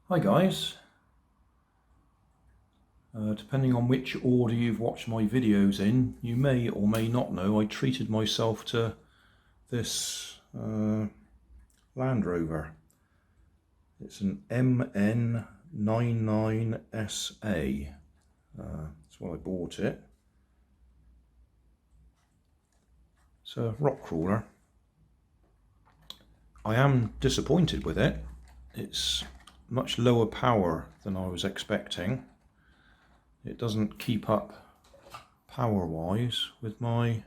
Hi guys, depending on which order you've watched my videos in, you may or may not know I treated myself to this Land Rover. It's an MN99SA, that's why I bought it. It's a rock crawler. I am disappointed with it. It's much lower power than I was expecting. It doesn't keep up power wise with my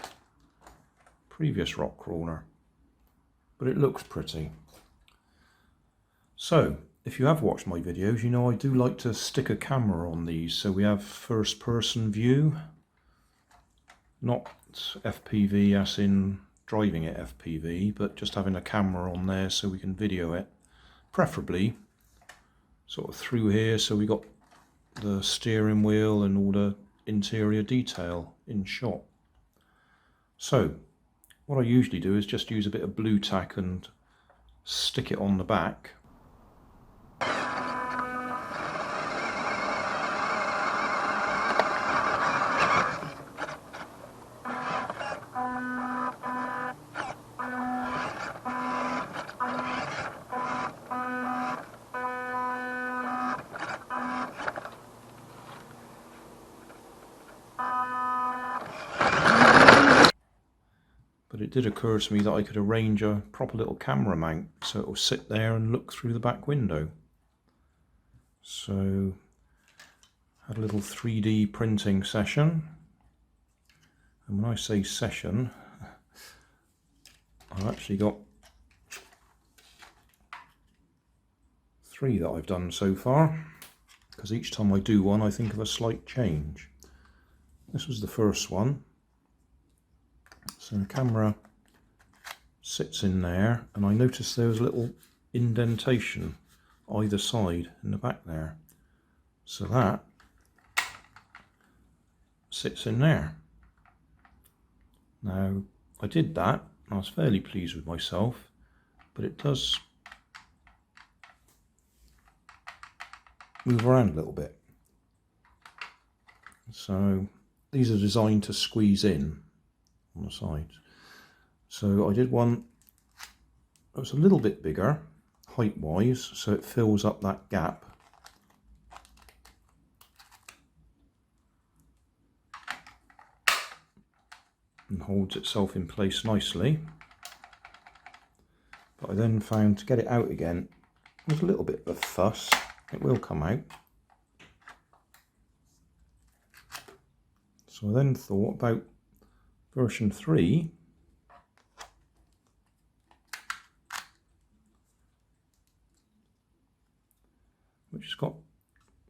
previous rock crawler, but it looks pretty. So if you have watched my videos, you know I do like to stick a camera on these so we have first person view, not FPV as in driving it FPV, but just having a camera on there so we can video it, preferably sort of through here, so we got the steering wheel and all the interior detail in shot. So what I usually do is just use a bit of blue tack and stick it on the back. But it did occur to me that I could arrange a proper little camera mount so it will sit there and look through the back window. So had a little 3D printing session, and when I say session, I've actually got 3 that I've done so far, because each time I do one I think of a slight change. This was the first one. So the camera sits in there, and I noticed there was a little indentation either side in the back there. So that sits in there. Now I did that, and I was fairly pleased with myself, but it does move around a little bit. So these are designed to squeeze in on the sides. So I did one that was a little bit bigger height wise, so it fills up that gap. And holds itself in place nicely. But I then found to get it out again was a little bit of a fuss. It will come out. So I then thought about version 3, which has got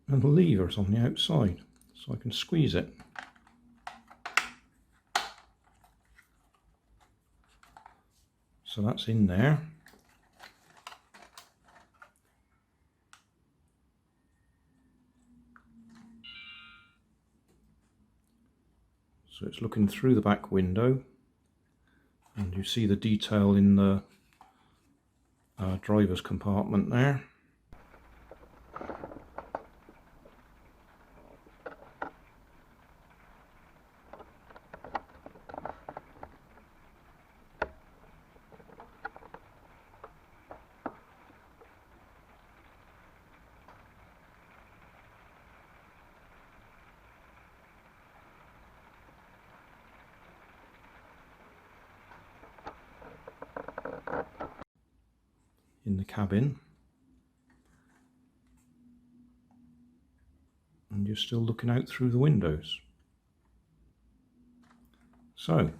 little levers on the outside, so I can squeeze it. So that's in there. So it's looking through the back window, and you see the detail in the driver's compartment there. In the cabin, and you're still looking out through the windows. So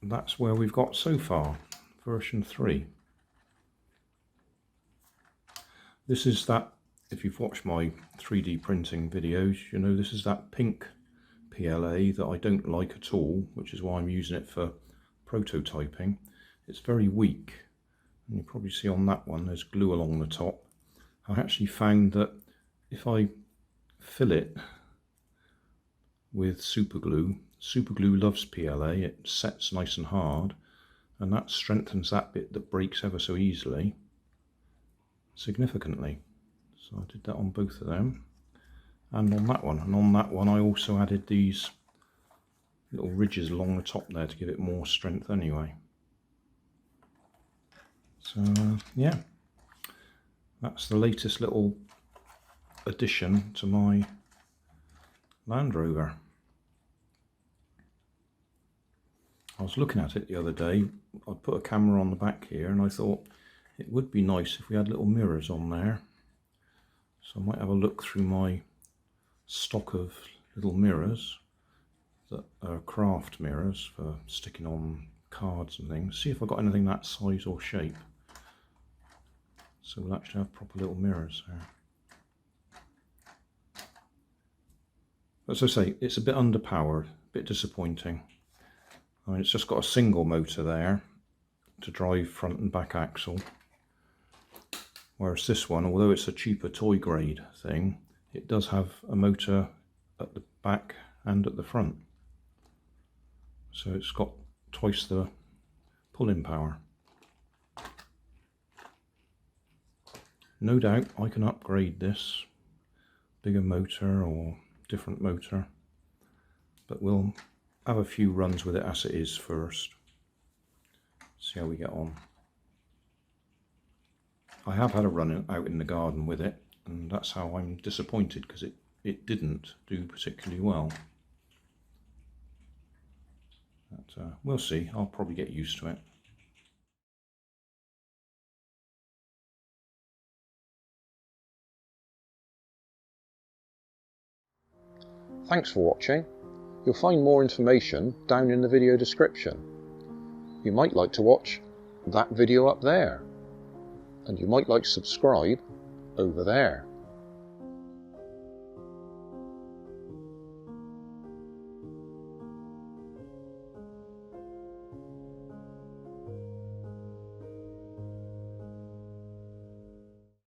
that's where we've got so far, version 3. This is that, if you've watched my 3D printing videos, you know this is that pink PLA that I don't like at all, which is why I'm using it for prototyping. It's very weak. And you probably see on that one there's glue along the top. I actually found that if I fill it with super glue loves PLA, it sets nice and hard, and that strengthens that bit that breaks ever so easily significantly. So I did that on both of them and on that one. And on that one I also added these little ridges along the top there to give it more strength anyway. So yeah, that's the latest little addition to my Land Rover. I was looking at it the other day. I put a camera on the back here and I thought it would be nice if we had little mirrors on there. So I might have a look through my stock of little mirrors that are craft mirrors for sticking on cards and things. See if I've got anything that size or shape. So we'll actually have proper little mirrors there. As I say, it's a bit underpowered, a bit disappointing. I mean, it's just got a single motor there to drive front and back axle. Whereas this one, although it's a cheaper toy grade thing, it does have a motor at the back and at the front. So it's got twice the pulling power. No doubt I can upgrade this, bigger motor or different motor, but we'll have a few runs with it as it is first. See how we get on. I have had a run out in the garden with it, and that's how I'm disappointed, because it didn't do particularly well. But we'll see, I'll probably get used to it. Thanks for watching. You'll find more information down in the video description. You might like to watch that video up there, and you might like to subscribe over there.